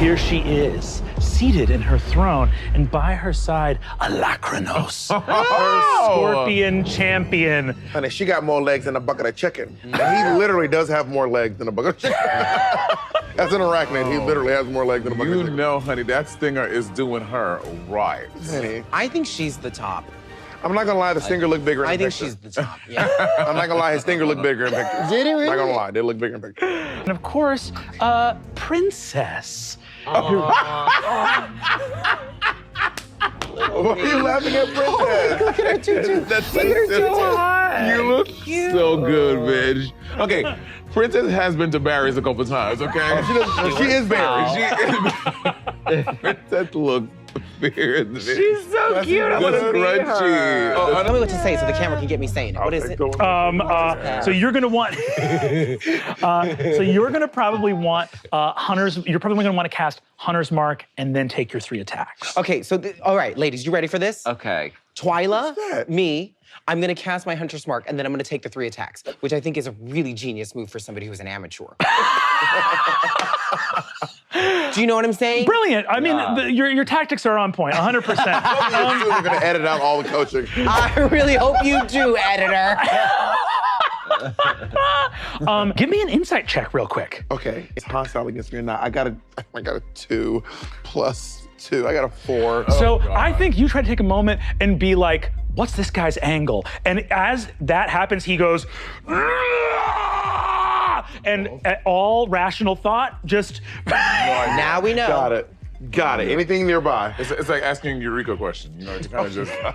here she is, seated in her throne, and by her side, a Lacrynos, her scorpion champion. Honey, she got more legs than a bucket of chicken. And he literally does have more legs than a bucket of chicken. As an arachnid, he literally has more legs than a bucket of chicken. You know, honey, that stinger is doing her right. Honey, I think she's the top. I'm not gonna lie, the stinger looked bigger in I the think picture. she's the top, yeah. I'm not gonna lie, his stinger looked bigger in picture. Did it really? Not gonna lie, it did look bigger in picture. And of course, Princess. Why are you laughing at Princess? Look at her tutu. That's Look at her tutu. You look so good, bitch. Okay, Princess has been to Barry's a couple times, okay? She is Barry. Princess looks weird. She's so cute. I want to meet her. Scrunchy. Tell me what to say so the camera can get me saying it. What is it? So you're gonna want, so you're gonna probably want you're probably gonna want to cast Hunter's Mark and then take your 3 attacks. Okay, so, all right, ladies, you ready for this? Okay. Twyla, that? me, I'm gonna cast my Hunter's Mark and then I'm gonna take the 3 attacks, which I think is a really genius move for somebody who's an amateur. Do you know what I'm saying? Brilliant. I mean, your tactics are on point, 100%. We're gonna edit out all the coaching. I really hope you do, editor. Give me an insight check real quick. Okay, it's hostile against me or not. I got a 2 plus 2. I got a 4. So I think you try to take a moment and be like, what's this guy's angle? And as that happens, he goes, and at all rational thought, just. Now we know. Got it. Got it. Anything nearby. It's like asking Eureka question, you know, to kind of just really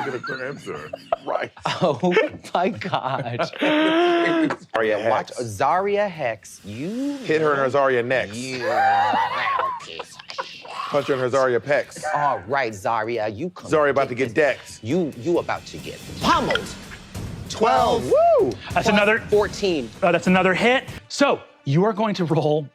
get a quick answer. Right. Oh my God. Zarya Watch Hex. Zarya Hex. You Hit her in her Zarya next. You little piece of shit. Punch her in her Zarya pecs. All right, Zarya, you come. Zarya about to get decked. You about to get pummeled. 12. Woo! That's Plus another 14. That's another hit. So you are going to roll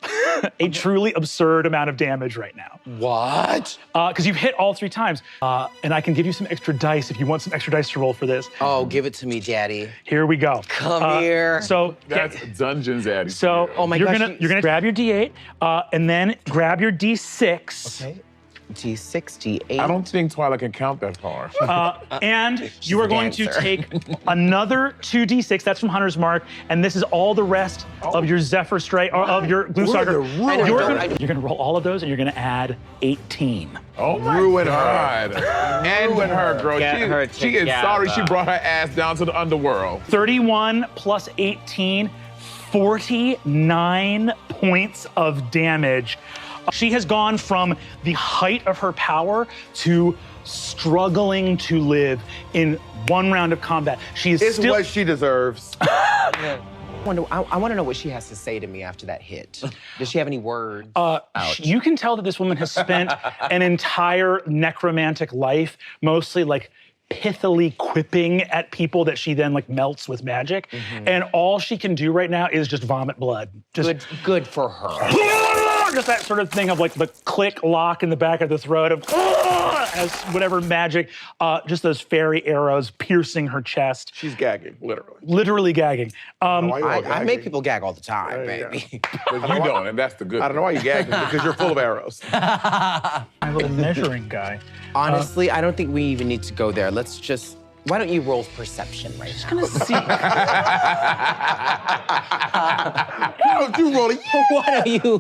a truly absurd amount of damage right now. What? Because you've hit all 3 times. And I can give you some extra dice if you want some extra dice to roll for this. Oh, give it to me, Daddy. Here we go. Come here. So That's Dungeons Addy. So Oh my you're gosh, gonna you're gonna grab your D8 and then grab your D6. Okay. D6, D8. I don't think Twyla can count that far. And you are a going to dancer. take another 2d6. That's from Hunter's Mark, and this is all the rest of your Zephyr Strike or of your Blue Sucker. ruin You're her. gonna roll all of those, and you're gonna add 18. Oh my Ruin her. God. Ruin her, girl. Get her She is sorry she together. brought her ass down to the underworld. 31 plus 18, 49 points of damage. She has gone from the height of her power to struggling to live in 1 round of combat. She is It's still. what she deserves. I want to know what she has to say to me after that hit. Does she have any words? You can tell that this woman has spent an entire necromantic life, mostly like pithily quipping at people that she then like melts with magic. And all she can do right now is just vomit blood. Just Good for her. just that sort of thing of like the click lock in the back of the throat of as whatever magic, just those fairy arrows piercing her chest, She's gagging, literally. literally gagging. Why you all I gagging? make people gag all the time, There you baby. But you don't, and that's the good I don't know why you gagging, because you're full of arrows. My little measuring guy. Honestly, I don't think we even need to go there. Let's just. Why don't you roll perception right now? Gonna see. Don't you roll it? Why don't you?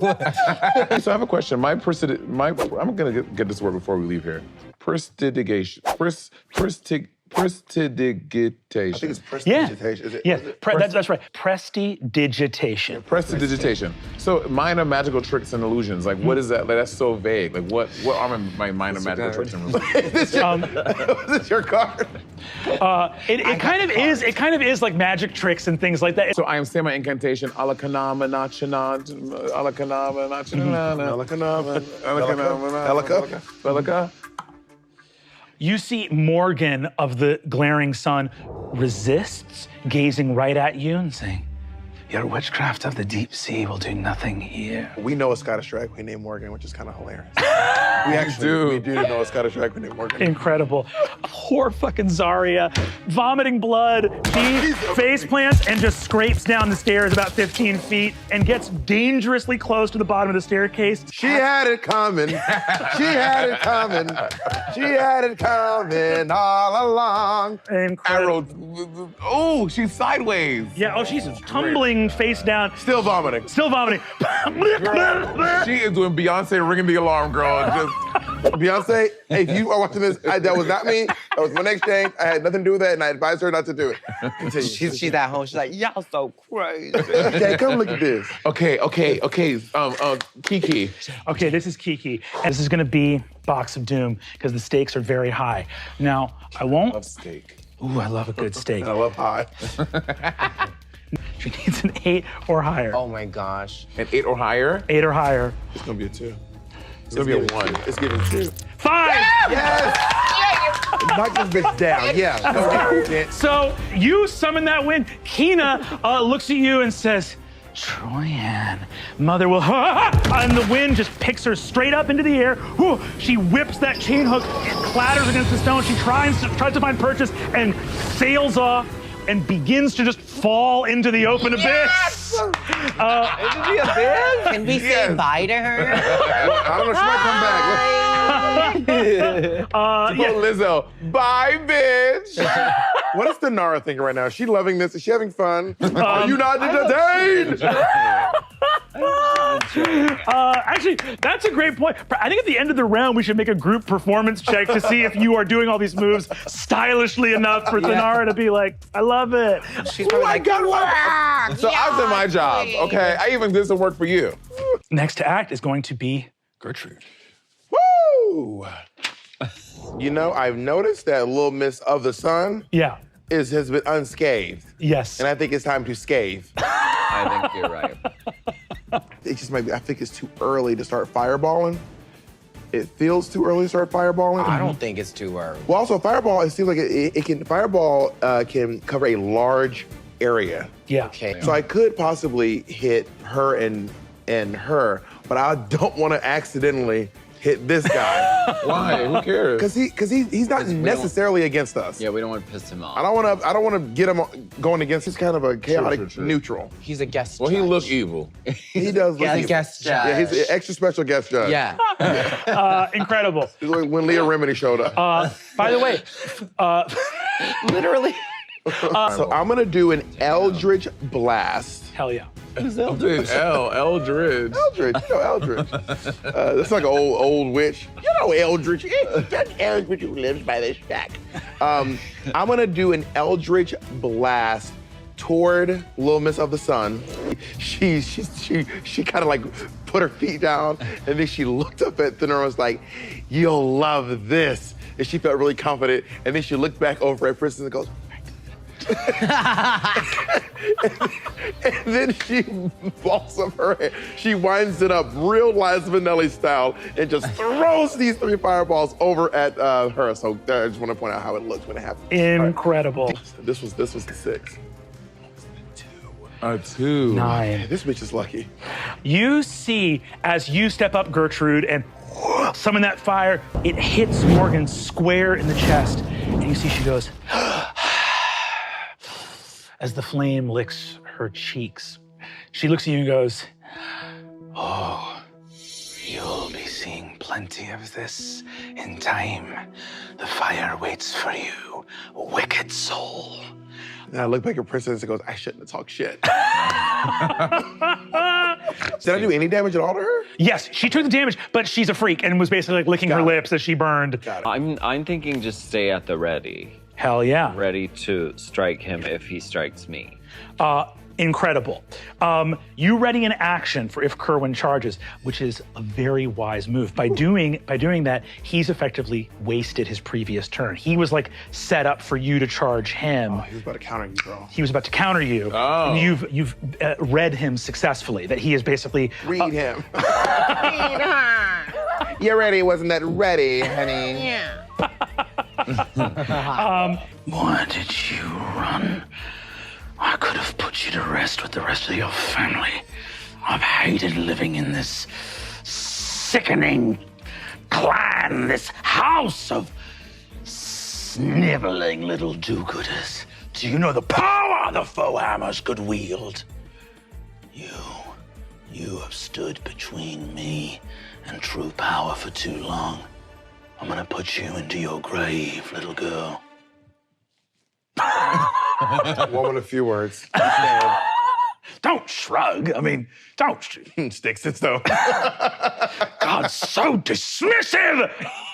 So I have a question. I'm gonna get this word before we leave here. Prestidigitation. Prestidigitation. I think it's Yeah. prestidigitation. Is it? Yeah, is it? that's right. Prestidigitation. Prestidigitation. So minor magical tricks and illusions. Like, what is that? Like, that's so vague. Like, what are my minor magical tricks and illusions? Is this your card? It kind of is. It kind of is like magic tricks and things like that. So I am saying my incantation. Alakanama nachana. Alakanama nachana. Elika? Elika. You see Morgan of the glaring sun resists, gazing right at you and saying, "Your witchcraft of the deep sea will do nothing here." We know a Scottish drag queen named Morgan, which is kind of hilarious. We do know a Scottish drag queen named Morgan. Incredible. Poor fucking Zarya. Vomiting blood. She face plants and just scrapes down the stairs about 15 feet and gets dangerously close to the bottom of the staircase. She had it coming. She had it coming. She had it coming all along. Incredible. Arrow. Oh, she's sideways. Yeah, oh, she's tumbling face down. Still vomiting. Still vomiting. She is doing Beyonce ringing the alarm, girl. Just Beyonce, if you are watching this, that was not me. That was my next exchange. I had nothing to do with that, and I advised her not to do it. Continue. She's at home. She's like, y'all so crazy. Okay, come look at this. okay. Kiki. Okay, this is Kiki. And this is gonna be Box of Doom because the stakes are very high. Now, I won't. Love steak. Ooh, I love a good steak. I love pie. She needs an 8 or higher. Oh my gosh. An 8 or higher? 8 or higher. It's gonna be a 2. It's gonna be a 1. It's giving 2. 5! Yes! Knock this bitch down. Yeah. Go get it. So you summon that wind. Kina looks at you and says, Troyan, mother will, and the wind just picks her straight up into the air. Whew, she whips that chain hook, it clatters against the stone. She tries to find purchase and sails off and begins to just fall into the open abyss. Can we say bye to her? I don't know. She might come back. Yeah. Lizzo, bye, bitch. What is Denara thinking right now? Is she loving this? Is she having fun? Are you not entertained? Actually, that's a great point. I think at the end of the round, we should make a group performance check to see if you are doing all these moves stylishly enough for Denara to be like, I love it. She's probably like, So I've done my job, okay? I even did some work for you. Next to act is going to be Gertrude. Woo! You know, I've noticed that Little Miss of the Sun Yeah. has been unscathed. Yes. And I think it's time to scathe. I think you're right. It just might be, I think it's too early to start fireballing. It feels too early to start fireballing. I don't think it's too early. Well, also fireball, it seems like it can, fireball can cover a large area. Yeah. Okay. So I could possibly hit her and her, but I don't want to accidentally hit this guy. Why? Who cares? Because he's not necessarily against us. Yeah, we don't want to piss him off. I don't want to get him going against. He's kind of a chaotic True. neutral. He's a guest Well, he judge. look evil. He does look Yeah, evil. guest judge. Yeah, he's an extra special guest judge. Yeah. Incredible. It's like when Leah Remini showed up. By the way, Literally. So I'm gonna do an Eldritch Blast. hell yeah. Eldridge. Eldritch, you know Eldritch. That's like an old witch. You know Eldritch. That's Eldritch who lives by the shack. I'm gonna do an Eldritch Blast toward Little Miss of the Sun. She kind of like put her feet down, and then she looked up at Thinner and was like, "You'll love this." And she felt really confident, and then she looked back over at Princess and goes, and then she balls up her head. She winds it up real Liza Minnelli style and just throws these 3 fireballs over at her. So I just want to point out how it looks when it happens. Incredible. This was the 6. A 2. 9. This bitch is lucky. You see, as you step up, Gertrude, and summon that fire, it hits Morgan square in the chest. And you see she goes, as the flame licks her cheeks. She looks at you and goes, oh, you'll be seeing plenty of this in time. The fire waits for you, wicked soul. And I look back at Princess and goes, I shouldn't have talked shit. Did I do any damage at all to her? Yes, she took the damage, but she's a freak and was basically like licking her lips as she burned. Got it. I'm thinking just stay at the ready. Hell yeah. Ready to strike him if he strikes me. Incredible. You ready an action for if Kerwin charges, which is a very wise move. By doing that, he's effectively wasted his previous turn. He was like set up for you to charge him. Oh, he was about to counter you, girl. He was about to counter you. Oh. And you've read him successfully. That he is basically Read him. You're ready, wasn't that ready, honey? Yeah. Why did you run? I could have put you to rest with the rest of your family. I've hated living in this sickening clan, this house of sniveling little do-gooders. Do you know the power the foe hammers could wield? You have stood between me and true power for too long. I'm gonna put you into your grave, little girl. Woman, a few words. Don't shrug. I mean, don't. Sticks and stone. God, so dismissive.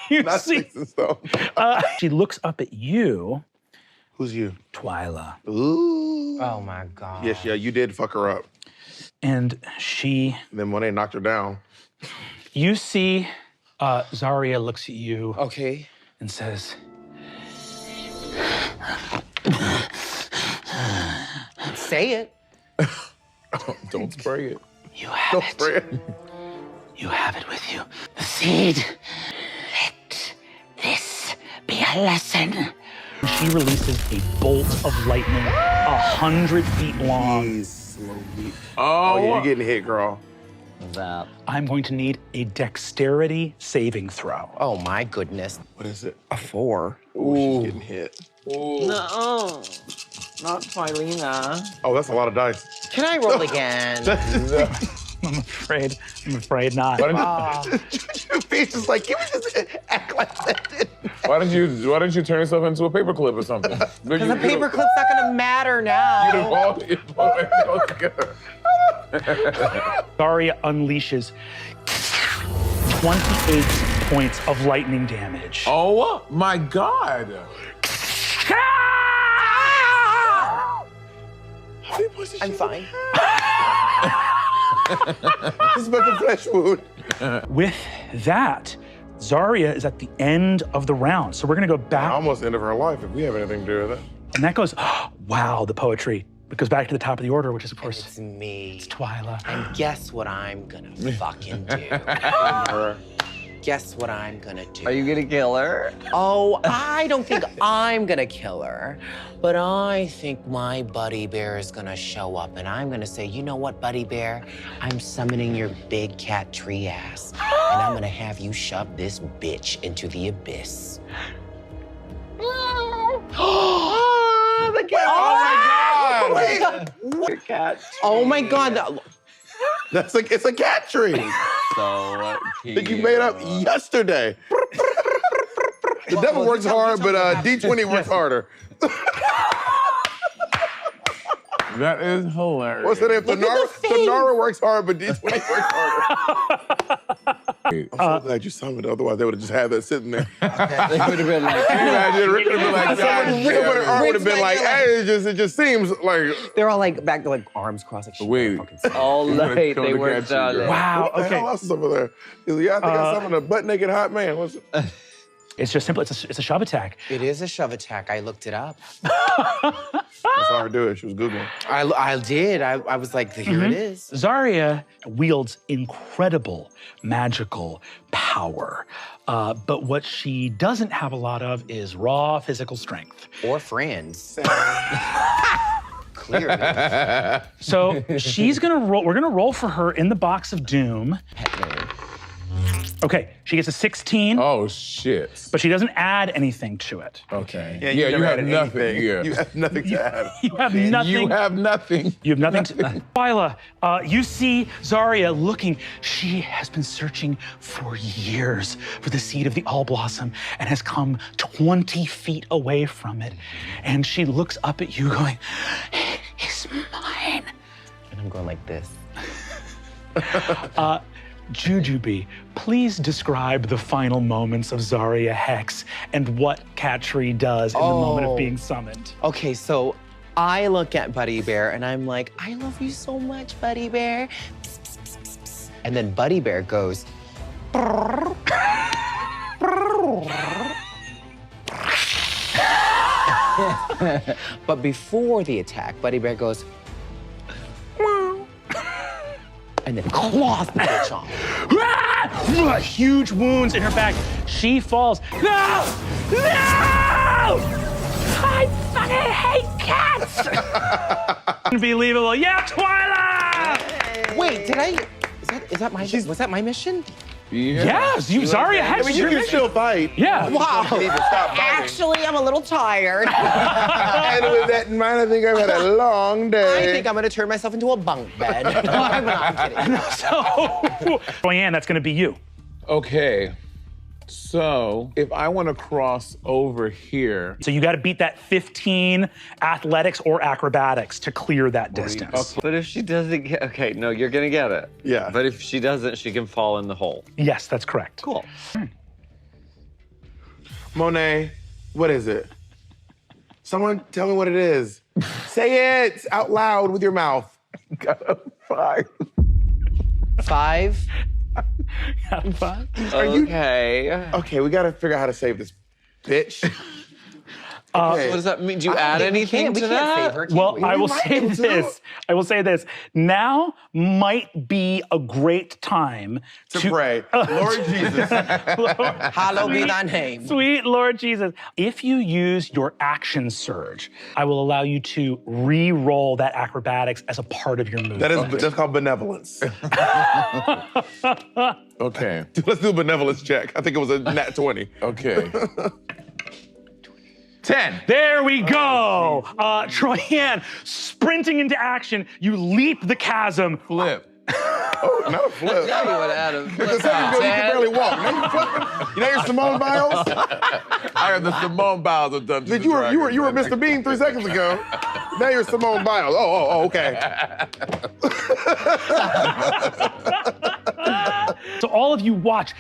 You Not see, sticks and stone. she looks up at you, Who's you? Twyla, Ooh. Oh my God. Yes, yeah, you did fuck her up. and she. Then when they knocked her down, You see, Zarya looks at you Okay. and says, Say it. Don't spray it. "You have don't it. spray it. You have it with you. The seed. Let this be a lesson." She releases a bolt of lightning 100 feet long. Jeez, slow beat. Oh, Oh, yeah, you're getting hit, girl. That. I'm going to need a dexterity saving throw. Oh my goodness. What is it? A 4. Ooh, she's getting hit. No, not Philina. Oh, that's a lot of dice. Can I roll again? I'm afraid not. Your face is like, can we just act like that? Why don't you turn yourself into a paperclip or something? Because the paperclip's not gonna matter now. You all together. Zarya unleashes 28 points of lightning damage. Oh my God. How many points did she I'm fine. This is but the flesh wound. With that, Zarya is at the end of the round. So we're gonna go back, Almost the end of her life if we have anything to do with it. and that goes, wow, the poetry. It goes back to the top of the order, which is, of course, It's me. Twyla. And guess what I'm gonna fucking do? Her. Guess what I'm gonna do? Are you gonna kill her? Oh, I don't think I'm gonna kill her, but I think my buddy bear is gonna show up and I'm gonna say, you know what, buddy bear? I'm summoning your big cat tree ass and I'm gonna have you shove this bitch into the abyss. The cat. Oh my God! Wait. Cat. Oh my God. That's like it's a cat tree So cute. that you made up yesterday. The devil works hard, but D20 works harder. That is hilarious. What's the name? Look at the face. Sonara works hard, but D20 works harder. I'm so glad you summoned it. Otherwise, they would have just had that sitting there. They would have been like, Can you imagine? Rick would have been like, Art would have been like, hey, it just seems like. They're all like back to like arms crossed like shit. Wait. all night Kill they the worked cat on tree, it. girl. Wow, What the hell okay. else is over there? He's like, yeah, I think I summoned a butt naked hot man. What's it? It's just simple. It's a shove attack. It is a shove attack. I looked it up. I saw her do it. She was Googling. I did. I was like, here it is. Zarya wields incredible magical power, but what she doesn't have a lot of is raw physical strength. Or friends. Clearly. So she's gonna roll. We're gonna roll for her in the box of doom. Okay, she gets a 16, Oh shit. but she doesn't add anything to it. Okay. Yeah, you never have added nothing. anything. Yeah. You have nothing to add. You have nothing. You have nothing. You have nothing to. Twyla, you see Zarya looking. She has been searching for years for the seed of the all blossom and has come 20 feet away from it. And she looks up at you, going, "It's mine." And I'm going like this. Jujubee, please describe the final moments of Zarya Hex and what Katri does in the moment of being summoned. Okay, so I look at Buddy Bear and I'm like, I love you so much, Buddy Bear. Psst, psst, psst, psst, psst. And then Buddy Bear goes, but before the attack, Buddy Bear goes, and then claws the bitch off. Huge wounds in her back. She falls. No! No! I fucking hate cats! Unbelievable. Yeah, Twyla! Wait, did I? Is that my? Was that my mission? Yes, Zarya had I mean, you can still fight. Yeah. Wow. You need to stop fighting. Actually, I'm a little tired. And with that in mind, I think I've had a long day. I think I'm gonna turn myself into a bunk bed. I'm kidding. So, Joanne, that's gonna be you. Okay. So if I want to cross over here, So you gotta beat that 15 athletics or acrobatics to clear that distance. But if she doesn't get, okay, no, you're gonna get it. Yeah. But if she doesn't, she can fall in the hole. Yes, that's correct. Cool. Monet, what is it? Someone tell me what it is. Say it out loud with your mouth. got a 5. 5. Fine. Okay. Okay, we gotta figure out how to save this bitch. Okay. What does that mean? Do you add anything we to can't that? save her, can Well, we? I will might say be able to. this. I will say this. Now might be a great time to pray. Lord Jesus. Hallowed be thy name. Sweet Lord Jesus. If you use your action surge, I will allow you to re-roll that acrobatics as a part of your move. That's called benevolence. Okay. Let's do a benevolence check. I think it was a nat 20. Okay. 10. There we go. Troyanne, sprinting into action, you leap the chasm. Flip. Oh, not a flip. Yeah, you would add a The second girl, you can barely walk. Now you flipping. You know your Simone Biles? I am the Simone Biles of Dungeons and You were Dragons. Mr. Bean 3 seconds ago. Now you're Simone Biles. Oh, okay. So all of you watch,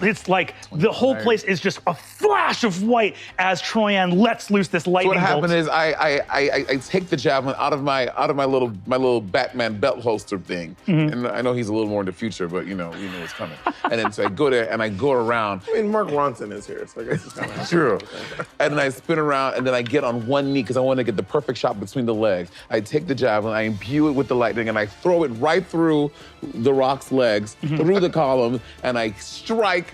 it's like the whole place is just a flash of white as Troyanne lets loose this So lightning what bolt. happened is I take the javelin out of my little Batman belt holster thing, and I know he's a little more in the future, but you know it's coming. And then so I go there and I go around. I mean, Mark Ronson is here, so I guess it's kind of True. And then I spin around and then I get on one knee because I want to get the perfect shot between the legs. I take the javelin, I imbue it with the lightning, and I throw it right through the rock's legs, through the column, and I strike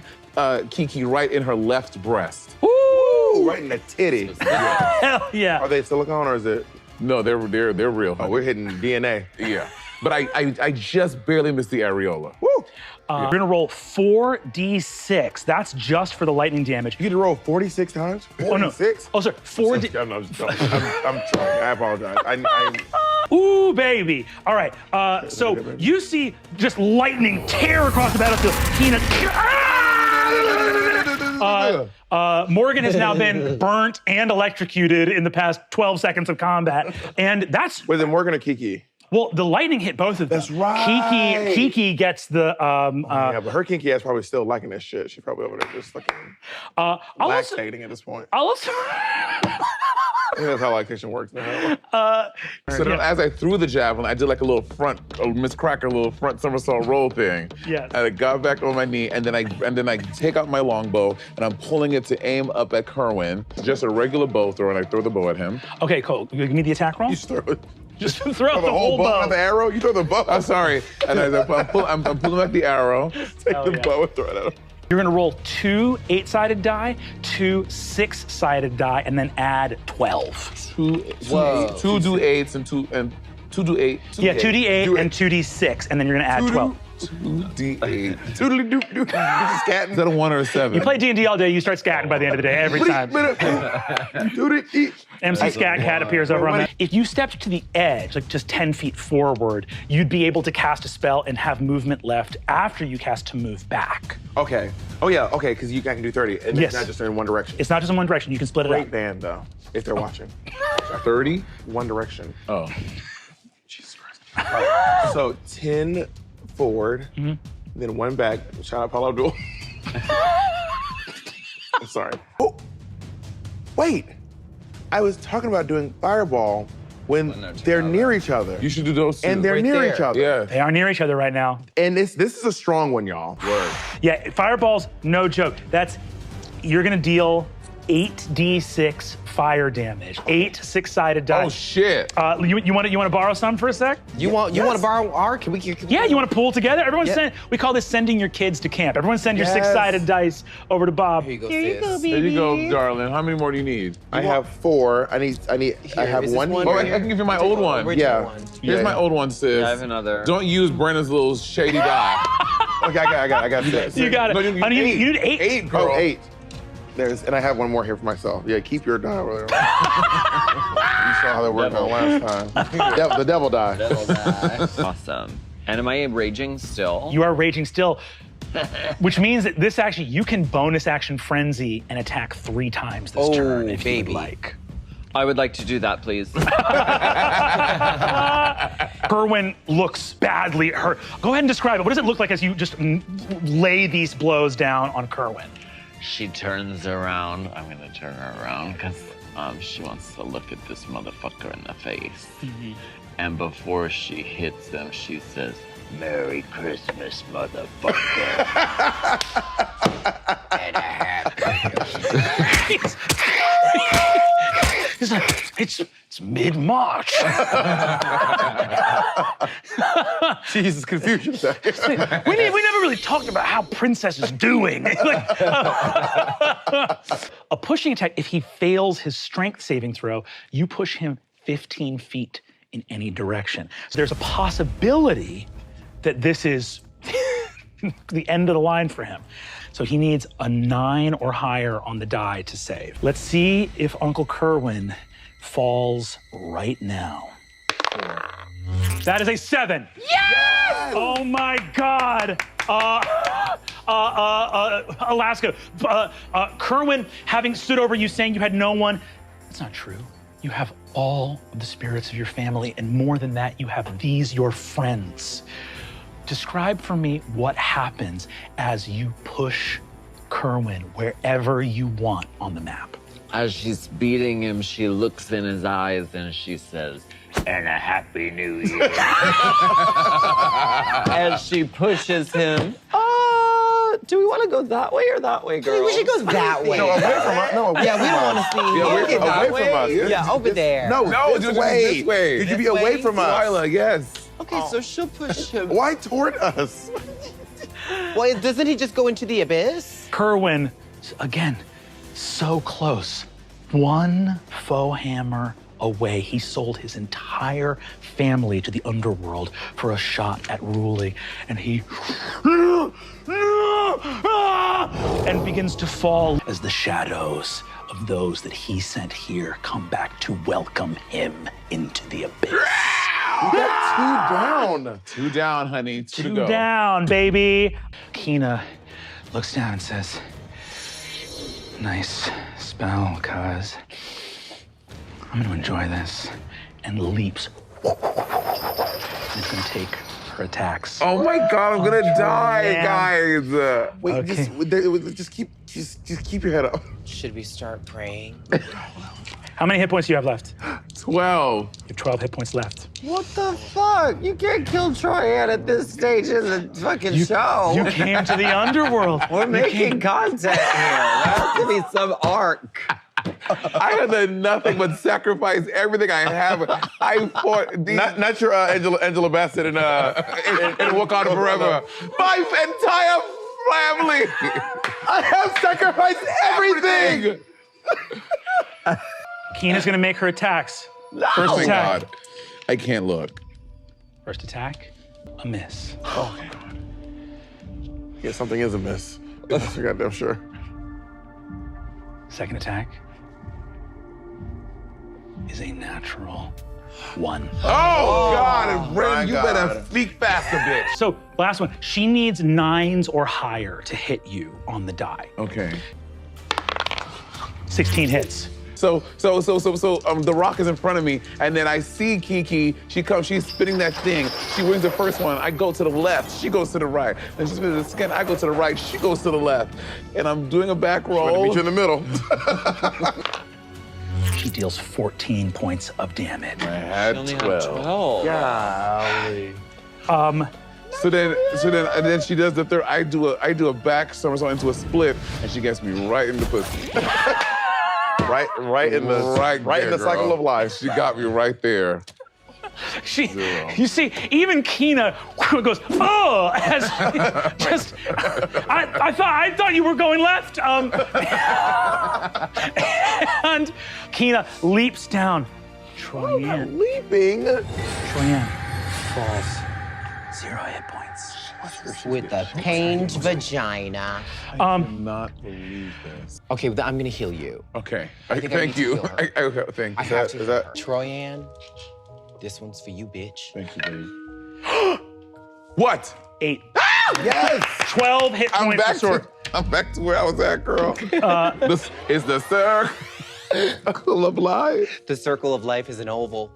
Kiki right in her left breast. Ooh, right in the titty. Hell yeah. Are they silicone or is it? No, they're real. Oh, we're hitting DNA. Yeah. But I just barely missed the areola. Woo! We're gonna roll 4d6. That's just for the lightning damage. You get to roll 46 times? 46? Oh, sorry, 4d. I'm trying. I apologize. Ooh, baby. All right. So you see just lightning tear across the battlefield. Tina. Morgan has now been burnt and electrocuted in the past 12 seconds of combat, and that's Was it Morgan or Kiki? well. The lightning hit both of them. That's right. Kiki gets the. Yeah, but her kinky ass probably still liking that shit. She's probably over there just fucking I'll also. lactating at this point. I'll also I think that's how lactation works now. So then as I threw the javelin, I did like a little front, Miss Cracker, little front somersault roll thing. Yes. And I got back on my knee, and then I take out my longbow, and I'm pulling it to aim up at Kerwin. Just a regular bow throw, and I throw the bow at him. Okay, Cole. Give me the attack roll. You throw it. Just throw The the whole bow. not the arrow? You throw the bow. I'm sorry. And I'm pulling back the arrow. Take Hell the yeah. bow and throw it at him. You're gonna roll 2 8-sided die, 2 6-sided die, and then add 12. Two do 8s and two do 8. Yeah, 2d8 Do it. and 2d6, and then you're gonna add 12. 2d8. Doodly doop doop. Scatting. Is that a 1 or a 7? You play D&D all day, you start scatting by the end of the day, every time. MC Scat Cat appears over on that. If you stepped to the edge, like just 10 feet forward, you'd be able to cast a spell and have movement left after you cast to move back. Okay. Oh yeah. Okay, because I can do 30, and Yes. it's not just in one direction. It's not just in one direction, you can split it Great up. band though, if they're watching. 30? One Direction. Oh. Jesus Christ. So 10 forward, then 1 back. Shout out Paula Abdul. I'm sorry. Oh, wait. I was talking about doing fireball when they're near each other. You should do those two. And they're Right near there. each other. Yeah. They are near each other right now. And this is a strong one, y'all. Word. Yeah, fireball's no joke. You're gonna deal 8d6 fire damage. 8 six-sided dice. Oh shit. You want to borrow some for a sec? You want to borrow our? Can we Yeah, you want to pool together? Everyone's Yeah. we call this sending your kids to camp. Everyone send your Yes. six-sided dice over to Bob. Here you go, Here you sis. go, baby. There you go, darling. How many more do you need? I have 4. I have is this one one here. Oh, I can give you my old one. Original Yeah. one. Here's Yeah. my old one, sis. I have another. Don't use Brenna's little shady die. Okay, I got 6. You got it. No, you need Honey, you 8. need 8. 8, girl. Oh, 8. And I have one more here for myself. Yeah, keep your die over there. You saw how that worked out last time. The devil die. Awesome. And am I raging still? You are raging still, which means that this actually, you can bonus action frenzy and attack 3 times this turn if you baby. would like. I would like to do that, please. Kerwin looks badly at her. Go ahead and describe it. What does it look like as you just lay these blows down on Kerwin? She turns around. I'm gonna turn her around because she wants to look at this motherfucker in the face. And before she hits him, she says, "Merry Christmas, motherfucker." He's like, it's mid-March. Jesus, confusion. we never really talked about how Princess is doing. Like, a pushing attack, if he fails his strength saving throw, you push him 15 feet in any direction. So there's a possibility that this is the end of the line for him. So he needs a 9 or higher on the die to save. Let's see if Uncle Kerwin falls right now. That is a 7. Yes! Oh my God. Alaska. Kerwin, having stood over you saying you had no one, that's not true. You have all of the spirits of your family, and more than that, you have these, your friends. Describe for me what happens as you push Kerwin wherever you want on the map. As she's beating him, she looks in his eyes and she says, "And a Happy New Year." As she pushes him. Do we want to go that way or that way, girl? We should go that way. No, away from us. No, away Yeah, we from don't us. want to see. Yeah, Away from us. Yeah, over there. No, No, this just way. this way. You should be This away way? from us. Twyla, yes. Okay, so she'll push him. Why toward us? Well, doesn't he just go into the abyss? Kerwin, again, so close. One faux hammer away. He sold his entire family to the underworld for a shot at ruling, and he and begins to fall as the shadows of those that he sent here come back to welcome him into the abyss. We got 2 down. 2 down, honey. 2 to 2 go. down, baby. Kina looks down and says, "Nice spell, cuz. I'm gonna enjoy this," and leaps. And it's gonna take her attacks. Oh my God, I'm gonna die, man. guys. Wait, Okay. just keep your head up. Should we start praying? How many hit points do you have left? 12. You have 12 hit points left. What the fuck? You can't kill Troyanne at this stage in the fucking show. You came to the underworld. We're You making came- content here. There has to be some arc. I have done nothing but sacrifice everything I have. I fought these. Not your Angela Bassett and Wakanda Forever. My entire family. I have sacrificed everything. Kina's gonna make her attacks. First Oh my attack. God. I can't look. First attack, a miss. Yeah, something is amiss. That's for goddamn sure. Second attack is a natural 1. Oh, God. And my Ren, you God. better speak faster, bitch. So, last one. She needs 9s or higher to hit you on the die. Okay. 16 hits. So the rock is in front of me, and then I see Kiki. She comes, she's spinning that thing. She wins the first one. I go to the left, she goes to the right. Then she spins the skin, I go to the right, she goes to the left. And I'm doing a back Meet roll. you in the middle. She deals 14 points of damage. I had Only have 12. 12. So then she does the third. I do a back somersault into a split, and she gets me right in the pussy. Right in the there, cycle girl. of life. She got me right there. You see, even Keena goes, oh, as just, I thought you were going left. And Keena leaps down. Troyan Leaping. falls. 0 hit points. With a pained vagina. I cannot believe this. Okay, I'm gonna heal you. Okay, I think I thank need to you. heal her. Okay, thank you. I have to is heal that- her. Troyan, this one's for you, bitch. Thank you, baby. What? 8. Yes. 12 hit I'm points back per sword. I'm back to where I was at, girl. This is the circle of life. The circle of life is an oval.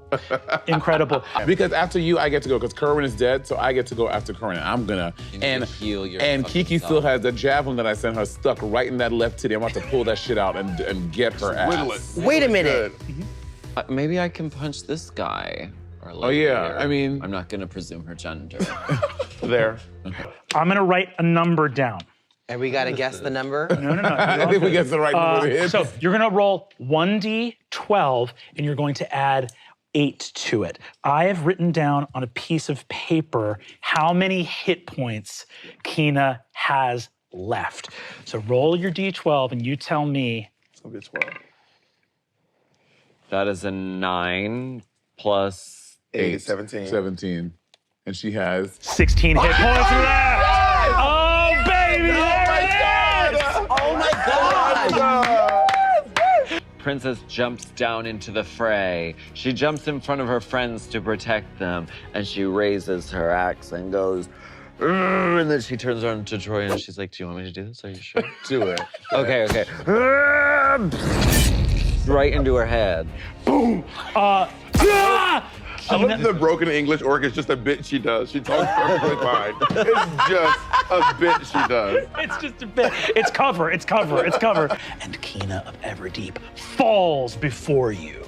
Incredible. Because after you, I get to go, because Kerwin is dead, so I get to go after Kerwin. I'm gonna. You need to heal your and fucking Kiki still has the javelin that I sent her stuck right in that left titty. I'm about to pull that shit out and get her ass. Wait a minute. Maybe I can punch this guy. Or Oh, yeah, here. I mean- I'm not gonna presume her gender. There. I'm gonna write a number down. And we gotta guess the number? No. I think we get the right number to hit. So you're gonna roll 1d12 and you're going to add 8 to it. I have written down on a piece of paper how many hit points Keena has left. So roll your d12 and you tell me. It's gonna be a 12. That is a 9 plus 8, 17. 17. And she has 16 hit points left. Oh, baby, there it is. Oh my God! Princess jumps down into the fray. She jumps in front of her friends to protect them, and she raises her axe and goes, "Urgh," and then she turns around to Troy and she's like, do you want me to do this? Are you sure? do it. Okay. Urgh, right into her head. Boom. I love the broken English orc is just a bit she does. She talks perfectly fine. It's just a bit she does. It's just a bit. It's cover. And Keena of Everdeep falls before you.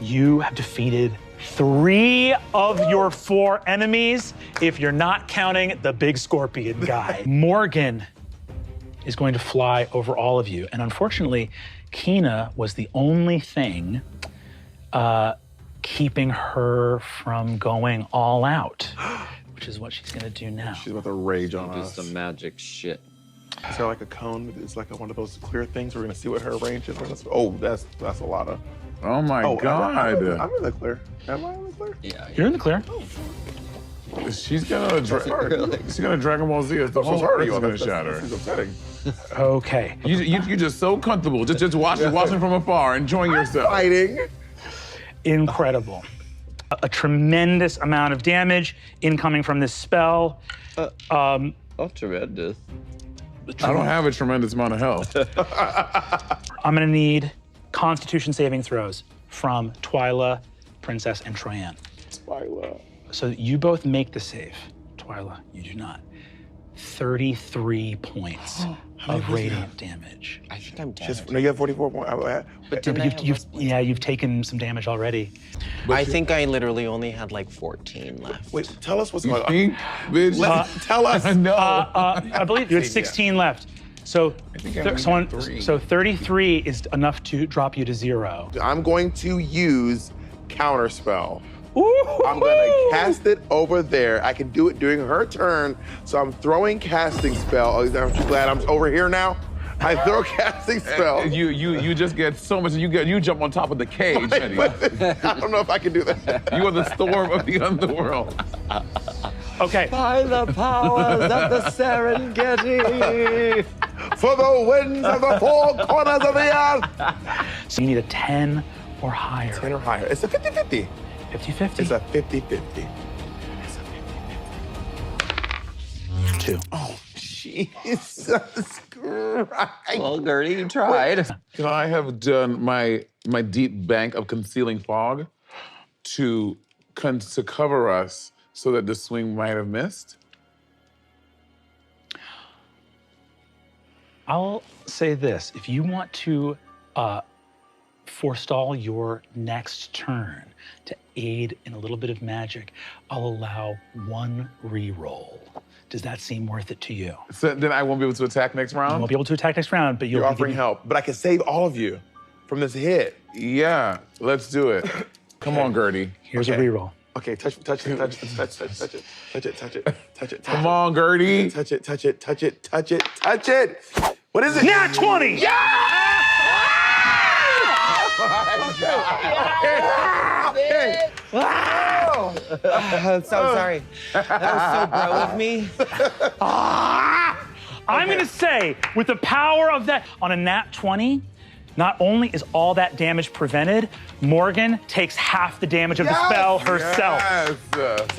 You have defeated 3 of your 4 enemies, if you're not counting the big scorpion guy. Morgan is going to fly over all of you. And unfortunately, Keena was the only thing keeping her from going all out, which is what she's gonna do now. She's about to rage on Do us. some magic shit. Is there like a cone? It's like one of those clear things. We're gonna see what her range is. Oh, that's a lot of. Oh my Oh, God. I'm in the clear. Am I in the clear? Yeah. You're in the clear. She's gonna she's gonna Dragon Ball Z. The whole earth is gonna shatter. This is upsetting. Okay. You're just so comfortable, just watching from afar, enjoying yourself. Fighting. Incredible. A tremendous amount of damage incoming from this spell. Oh, tremendous. I don't have a tremendous amount of health. I'm gonna need Constitution saving throws from Twyla, Princess, and Troyan. Twyla. So you both make the save. Twyla, you do not. 33 points of radiant damage. I think I'm dead. No, you have 44 points. But didn't I have less points? You've taken some damage already. I think I literally only had like 14 left. Wait, tell us what's You going on. think, bitch? Tell us. No. I believe you had 16 left. So, think I only had 3. so 33 is enough to drop you to 0. I'm going to use counterspell. Ooh. I'm gonna cast it over there. I can do it during her turn, so I'm throwing casting spell. Aren't you glad I'm over here now? I throw casting spell. You just get so much. You jump on top of the cage, honey. I don't know if I can do that. You are the storm of the underworld. Okay. By the powers of the Serengeti. For the winds of the 4 corners of the earth. So you need a 10 or higher. 10 or higher. It's a 50-50. 50-50. It's a 50-50. 2. Oh, Jesus Christ. Well, Gertie, you tried. Can I have done my deep bank of concealing fog to cover us so that the swing might have missed? I'll say this. If you want to forestall your next turn to aid in a little bit of magic, I'll allow 1 re-roll. Does that seem worth it to you? So then I won't be able to attack next You round? won't be able to attack next round, but You're offering help, but I can save all of you. from this hit. Yeah, let's do it. Come on, Gertie. Here's a reroll. Okay, touch it. Come on, Gertie. Touch it. What is it? Nat 20! I'm so sorry. That was so bro of me. I'm gonna say, with the power of that, on a nat 20, not only is all that damage prevented, Morgan takes half the damage of the spell herself. Yes.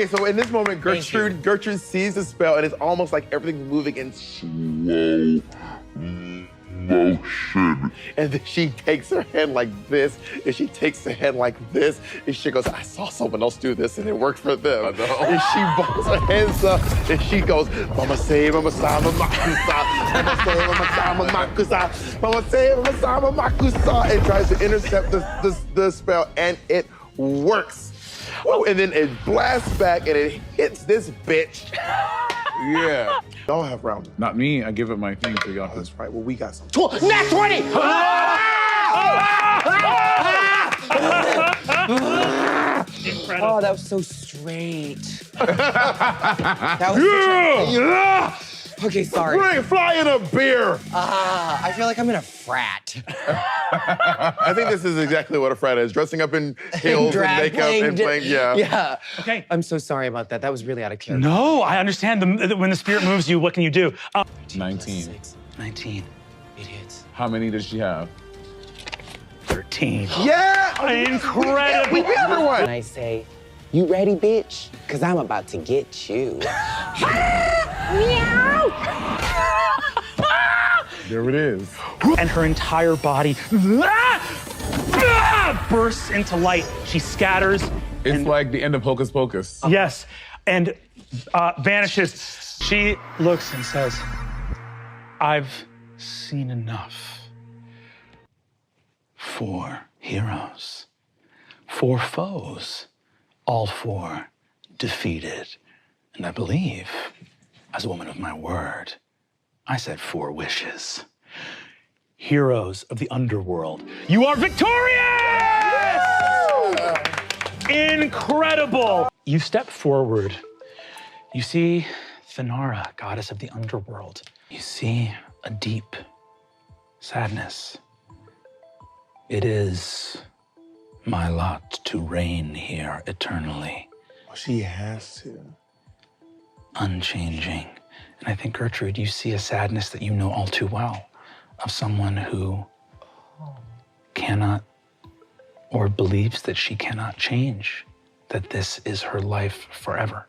So in this moment, Gertrude sees the spell, and it's almost like everything's moving in slow motion. And then she takes her hand like this, and she takes her hand like this, and she goes, I saw someone else do this, and it worked for them. And she bumps her hands up, and she goes, Mama say, Mama sama makusa, Mama say, Mama sama makusa, Mama say, Mama sama makusa, and tries to intercept the spell, and it works. Whoa, and then it blasts back, and it hits this bitch. Yeah. Y'all have rounds. Not me. I give it my thing to y'all. That's right. Well, we got some. Nat 20! Incredible. Oh, that was so straight. That was Okay, sorry. Bring flying a beer. I feel like I'm in a frat. I think this is exactly what a frat is. Dressing up in heels and Drag makeup and playing, yeah. Yeah. Okay. I'm so sorry about that. That was really out of character. No, I understand. When the spirit moves you, what can you do? 19. 19. It hits. How many does she have? 13. Yeah! Incredible. We beat everyone. And I say, you ready, bitch? Because I'm about to get you. There it is. And her entire body bursts into light. She scatters. It's like the end of Hocus Pocus. Yes, and vanishes. She looks and says, I've seen enough. 4 heroes, 4 foes, all 4 defeated. And I believe, as a woman of my word, I said 4 wishes. Heroes of the underworld, you are victorious! Incredible! You step forward. You see Thanara, goddess of the underworld. You see a deep sadness. It is my lot to reign here eternally. She has to. Unchanging. And I think, Gertrude, you see a sadness that you know all too well of someone who cannot or believes that she cannot change, that this is her life forever.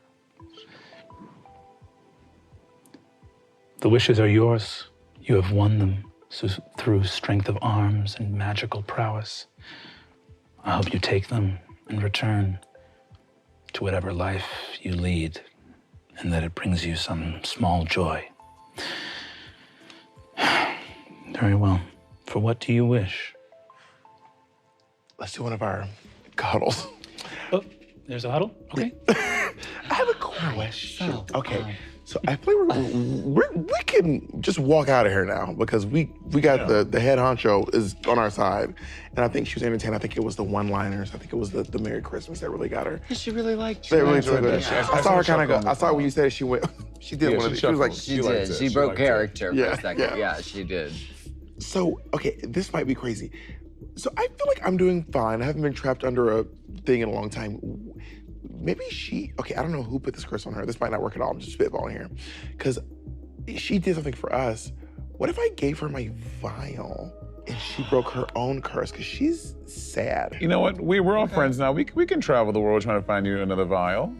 The wishes are yours. You have won them through strength of arms and magical prowess. I hope you take them and return to whatever life you lead, and that it brings you some small joy. Very well. For what do you wish? Let's do one of our cuddles. Oh, there's a huddle? Okay. I have a question. Okay, so I feel like we can just walk out of here now because we got the head honcho is on our side, and I think she was entertained. I think it was the one-liners. I think it was the Merry Christmas that really got her. She really liked They you. really took it. Yeah. I saw her kind of go. I saw when you said she went. She did Yeah, one of she these. She was like, chuckled. She liked did. it. She She broke liked it. character for Yeah, a second. yeah. Yeah, she did. So, okay, this might be crazy. So I feel like I'm doing fine. I haven't been trapped under a thing in a long time. Maybe okay, I don't know who put this curse on her. This might not work at all. I'm just spitballing here. Because she did something for us. What if I gave her my vial and she broke her own curse? Because she's sad. You know what? We're all friends now. We can travel the world trying to find you another vial.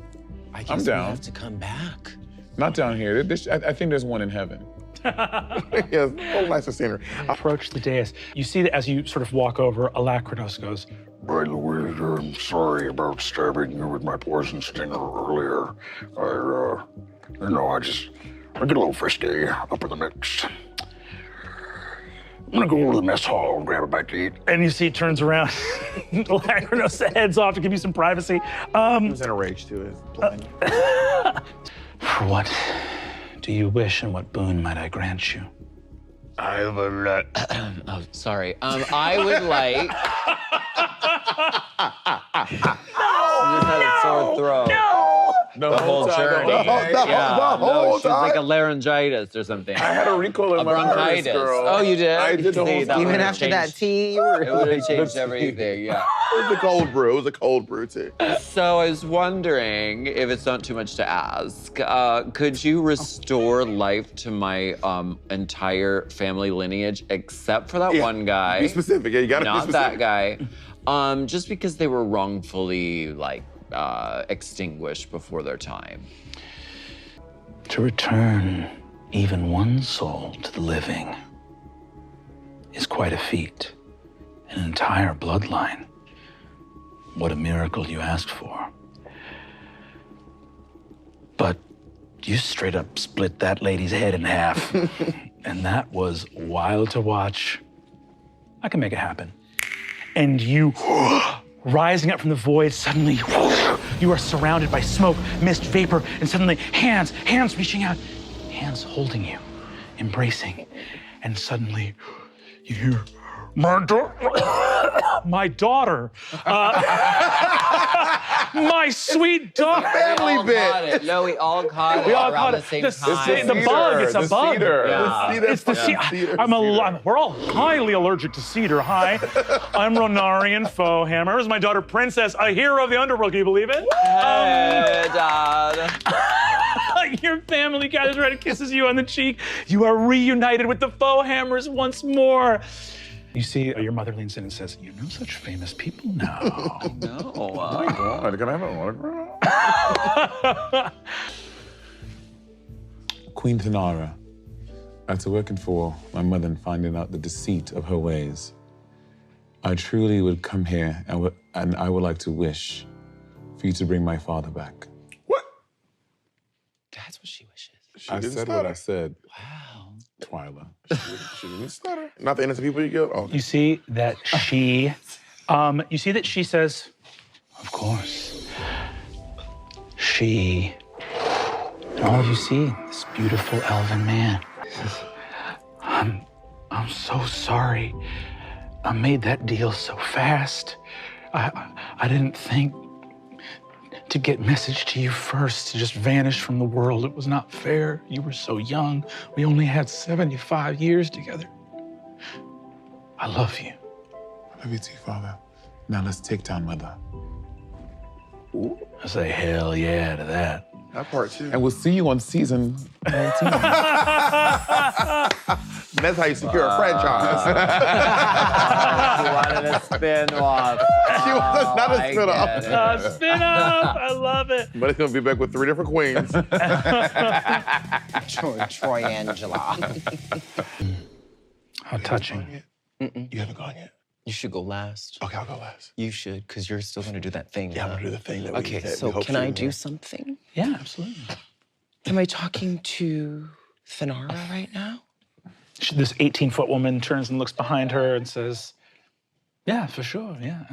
I guess I'm we down. have to come back. Not down here. I think there's one in heaven. Yes, oh, nice to see her. Approach the dais. You see that as you sort of walk over, Alacrinos goes, By the way, I'm sorry about stabbing you with my poison stinger earlier. I get a little frisky up in the mix. I'm gonna go over to the mess hall and grab a bite to eat. and you see it turns around. Alacrinos heads off to give you some privacy. He was in a rage too. His blind. For what do you wish and what boon might I grant you? I would like. Oh, sorry. I would like. She just had a sore throat. The whole journey. The whole She's like a laryngitis or something. I had a recall in A my bronchitis. harness, girl. Oh, you did? I did the whole See, that thing. would've Even after that changed- tea, It would have changed everything, yeah. It was a cold brew. It was a cold brew too. So I was wondering, if it's not too much to ask, could you restore life to my entire family lineage except for that one guy? Be specific. Yeah, you gotta be Not specific. that guy. Just because they were wrongfully extinguished before their time. To return even one soul to the living is quite a feat. An entire bloodline. What a miracle you asked for. But you straight up split that lady's head in half. And that was wild to watch. I can make it happen. And you, rising up from the void, suddenly, you are surrounded by smoke, mist, vapor, and suddenly hands reaching out, hands holding you, embracing. And suddenly, you hear, my daughter, my sweet daughter. Family all bit. caught it. No, we all caught it We all around caught the it. same The time. the bug, it's a bug. Yeah. It's the cedar. We're all highly allergic to cedar. Hi, I'm Ronarian Fohammer. This is my daughter, Princess, a hero of the underworld. Can you believe it? Hey, Dad. Your family gathers around and kisses you on the cheek. You are reunited with the Fohammers once more. You see, your mother leans in and says, "You know such famous people now." No. God, can I have an autograph? Queen Tanara, after working for my mother and finding out the deceit of her ways, I truly would come here and I would like to wish for you to bring my father back. What? That's what she wishes. I didn't said stutter. what I said. Wow. Twyla. She didn't stutter. Not the innocent people you get. Oh, You see that she says, "Of course." She, and all you see, this beautiful elven man. I'm so sorry. I made that deal so fast. I didn't think to get message to you first, to just vanish from the world. It was not fair. You were so young. We only had 75 years together. I love you. I love you too, Father. Now let's take down Mother. I say hell yeah to that. that part too. And we'll see you on season 19. That's how you secure a franchise. She wanted a spin-off. She was not a I spin-off. get it. Spin-off, I love it. But it's gonna be back with 3 different queens. Troy Angela. How touching. You haven't gone yet? You should go last. Okay, I'll go last. You should, because you're still gonna do that thing. Yeah, I'm gonna do the thing that we Okay, that we so hope can to I do. do something? Yeah, absolutely. Am I talking to Thanara right now? This 18-foot woman turns and looks behind her and says, "Yeah, for sure, yeah."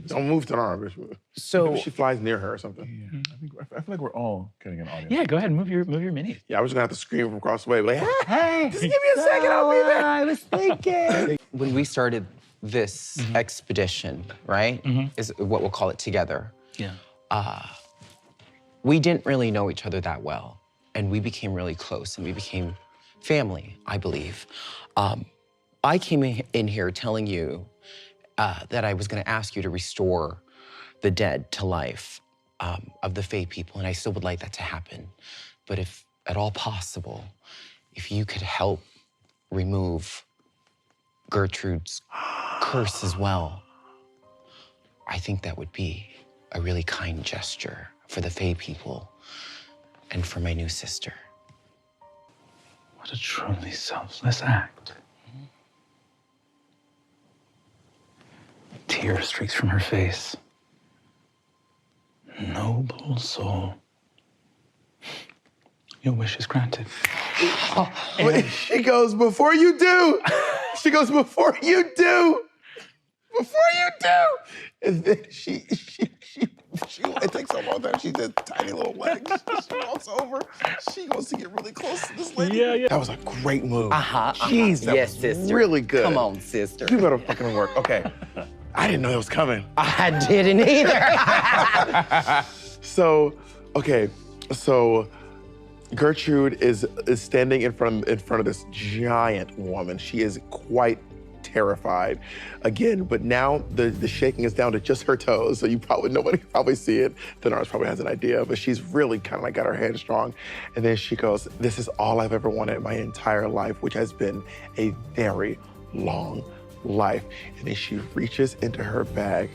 Don't move to Tanara, bitch. So Maybe she flies near her or something. I feel like we're all getting an audience. Yeah, go ahead, move your mini. Yeah, I was gonna have to scream from across the way, like, hey, just give me a second, I'll be there. I was thinking. When we started this expedition, right, is what we'll call it together, Yeah. we didn't really know each other that well. And we became really close and we became family, I believe. I came in here telling you that I was gonna ask you to restore the dead to life of the Fae people, and I still would like that to happen. But if at all possible, if you could help remove Gertrude's curse as well, I think that would be a really kind gesture for the Fae people and for my new sister. What a truly selfless act. Tear streaks from her face. Noble soul. Your wish is granted. Wait, she goes, before you do. She goes, before you do. Before you do. And then she It takes so long that she did tiny little legs. She walks over. She wants to get really close to this lady. Yeah. That was a great move. Uh-huh. Jeez, that Yes, was sister. really good. Come on, sister. You better fucking work. Okay. I didn't know that was coming. I didn't either. So Gertrude is standing in front of this giant woman. She is quite terrified again, but now the shaking is down to just her toes, so nobody can probably see it. Denars probably has an idea, but she's really kind of like got her hand strong. And then she goes, "This is all I've ever wanted in my entire life," which has been a very long life. And then she reaches into her bag,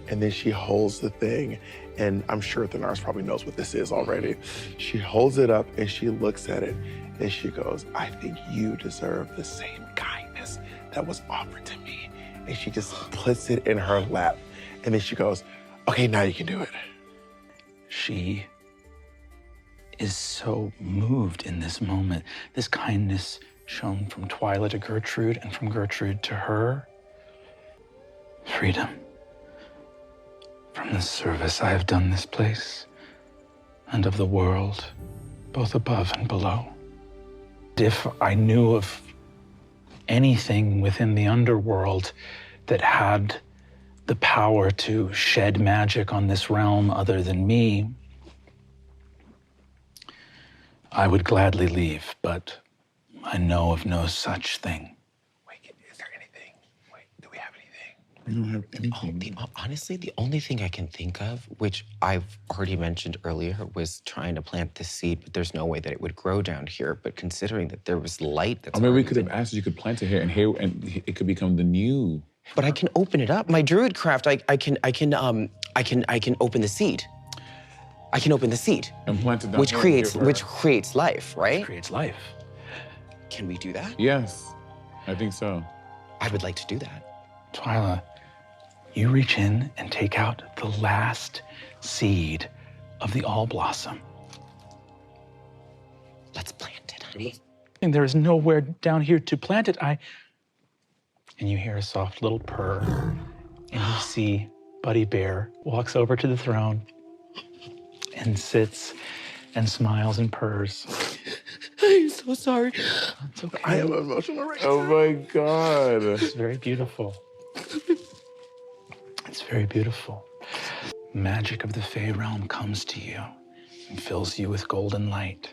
and then she holds the thing. And I'm sure Denars probably knows what this is already. She holds it up and she looks at it and she goes, "I think you deserve the same kindness that was offered to me." And she just puts it in her lap. And then she goes, "Okay, now you can do it." She is so moved in this moment. This kindness shown from Twyla to Gertrude and from Gertrude to her. Freedom. From the service I have done this place and of the world, both above and below. If I knew of anything within the underworld that had the power to shed magic on this realm other than me, I would gladly leave, but I know of no such thing. Wait, is there anything? Wait, do we have anything? We don't have anything. Honestly, the only thing I can think of, which I've already mentioned earlier, was trying to plant this seed, but there's no way that it would grow down here. But considering that there was light that's I mean, we already could have asked you could plant it here, and it could become the new. But I can open it up. My druid craft, I can open the seed. I can open the seed, And plant it down which here and give her- creates life, right? Creates life. Can we do that? Yes, I think so. I would like to do that. Twyla, you reach in and take out the last seed of the All Blossom. Let's plant it, honey. And there is nowhere down here to plant it. And you hear a soft little purr, and you see Buddy Bear walks over to the throne and sits and smiles and purrs. I'm so sorry. It's okay. I am emotional right now. Oh my God. It's very beautiful. It's very beautiful. Magic of the Fey realm comes to you and fills you with golden light.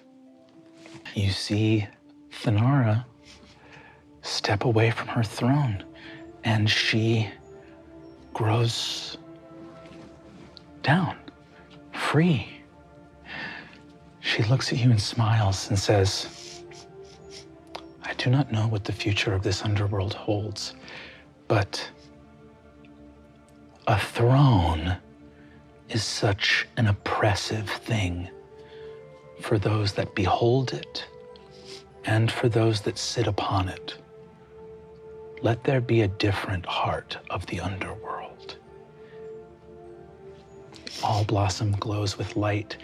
You see Thanara step away from her throne, and she grows down, free. She looks at you and smiles and says, "I do not know what the future of this underworld holds, but a throne is such an oppressive thing for those that behold it and for those that sit upon it. Let there be a different heart of the underworld." All Blossom glows with light,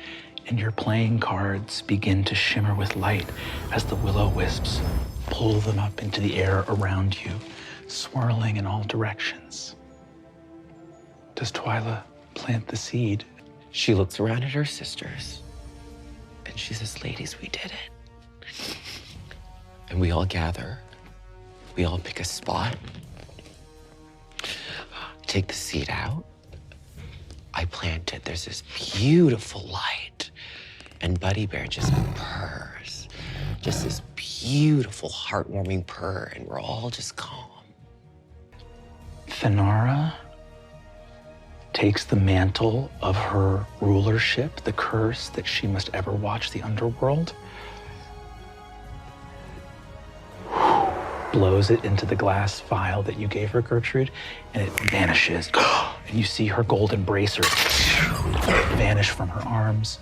and your playing cards begin to shimmer with light as the will-o-wisps pull them up into the air around you, swirling in all directions. Does Twyla plant the seed? She looks around at her sisters, and she says, "Ladies, we did it." And we all gather. We all pick a spot, take the seed out. I plant it. There's this beautiful light. And Buddy Bear just purrs. Just this beautiful, heartwarming purr. And we're all just calm. Thanara takes the mantle of her rulership, the curse that she must ever watch the underworld, blows it into the glass vial that you gave her, Gertrude, and it vanishes. And you see her golden bracer vanish from her arms.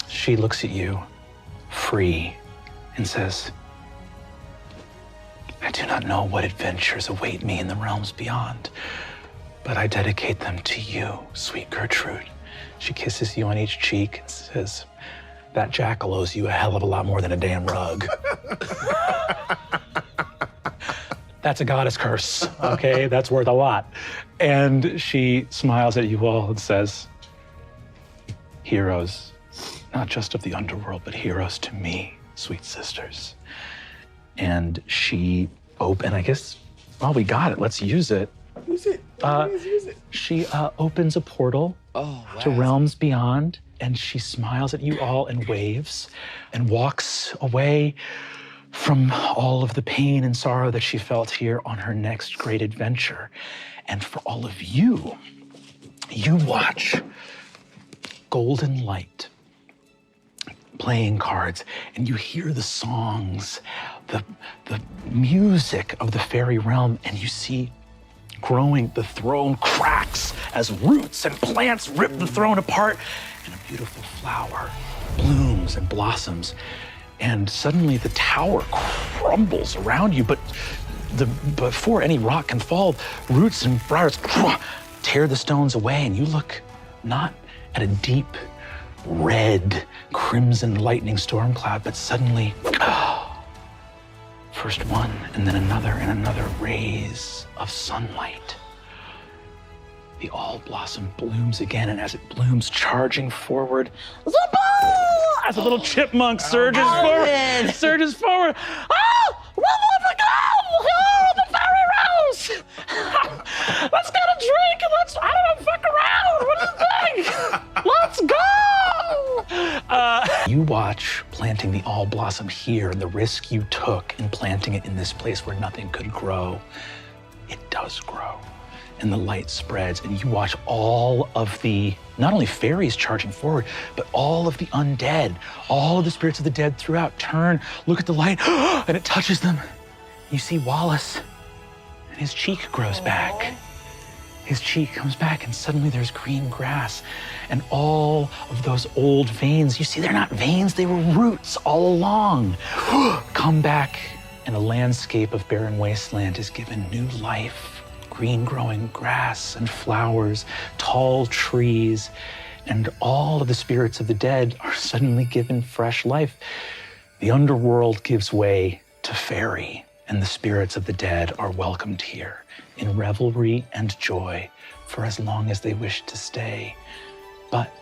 She looks at you, free, and says, "I do not know what adventures await me in the realms beyond, but I dedicate them to you, sweet Gertrude." She kisses you on each cheek and says, "That jackal owes you a hell of a lot more than a damn rug." That's a goddess curse, okay? That's worth a lot. And she smiles at you all and says, heroes, not just of the underworld, but heroes to me, sweet sisters. And she and I guess, well, we got it. Let's use it. Use it. Please use it. She opens a portal to realms beyond, and she smiles at you all and waves and walks away from all of the pain and sorrow that she felt here on her next great adventure. And for all of you, you watch golden light playing cards, and you hear the songs, the music of the fairy realm, and you see growing, the throne cracks as roots and plants rip the throne apart, and a beautiful flower blooms and blossoms. And suddenly the tower crumbles around you, but before any rock can fall, roots and briars tear the stones away, and you look not at a deep red crimson lightning storm cloud, but suddenly, first one and then another rays of sunlight. The all blossom blooms again, and as it blooms, charging forward, as a little chipmunk surges forward. Surges forward. Oh, where will we go? Oh, the fairy rose. Let's get a drink and let's, I don't know, fuck around. What do you think? Let's go. You watch planting the all blossom here and the risk you took in planting it in this place where nothing could grow. It does grow. And the light spreads, and you watch all of the, not only fairies charging forward, but all of the undead, all of the spirits of the dead throughout turn, look at the light, and it touches them. You see Wallace, and his cheek grows back. His cheek comes back, and suddenly there's green grass, and all of those old veins, you see they're not veins, they were roots all along, come back, and a landscape of barren wasteland is given new life. Green growing grass and flowers, tall trees, and all of the spirits of the dead are suddenly given fresh life. The underworld gives way to fairy, and the spirits of the dead are welcomed here in revelry and joy for as long as they wish to stay, but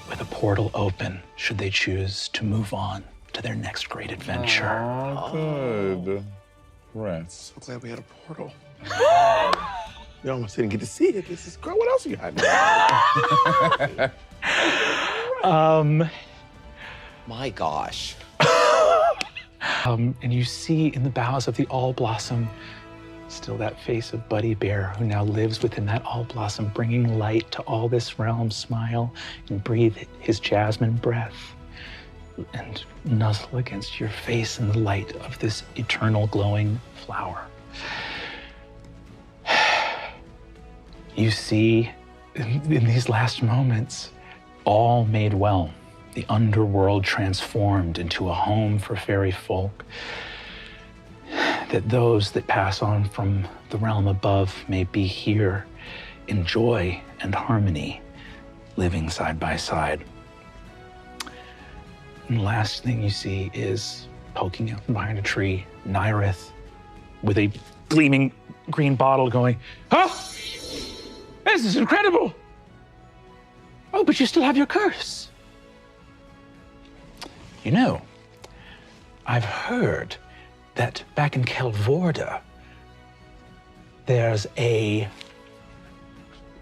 with a portal open should they choose to move on to their next great adventure. Oh, good. Rest. So glad we had a portal. You almost didn't get to see it. This is girl. What else you got? My gosh. And you see in the boughs of the all blossom still that face of Buddy Bear, who now lives within that all blossom, bringing light to all this realm. Smile and breathe his jasmine breath and nuzzle against your face in the light of this eternal glowing flower. You see, in these last moments, all made well, the underworld transformed into a home for fairy folk, that those that pass on from the realm above may be here in joy and harmony, living side by side. And the last thing you see is, poking out from behind a tree, Nyrith with a gleaming green bottle going, "Oh, this is incredible. Oh, but you still have your curse. You know, I've heard that back in Kelvorda, there's a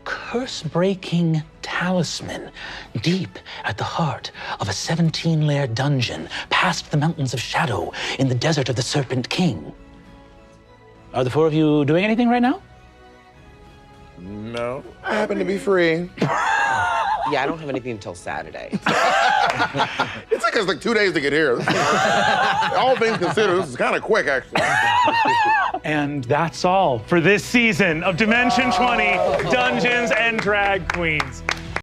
curse-breaking talisman deep at the heart of a 17-layer dungeon past the Mountains of Shadow in the desert of the Serpent King. Are the four of you doing anything right now? No. I happen to be free. Yeah, I don't have anything until Saturday. It took us like 2 days to get here. All things considered, this is kind of quick, actually. And that's all for this season of Dimension 20 Dungeons and Drag Queens.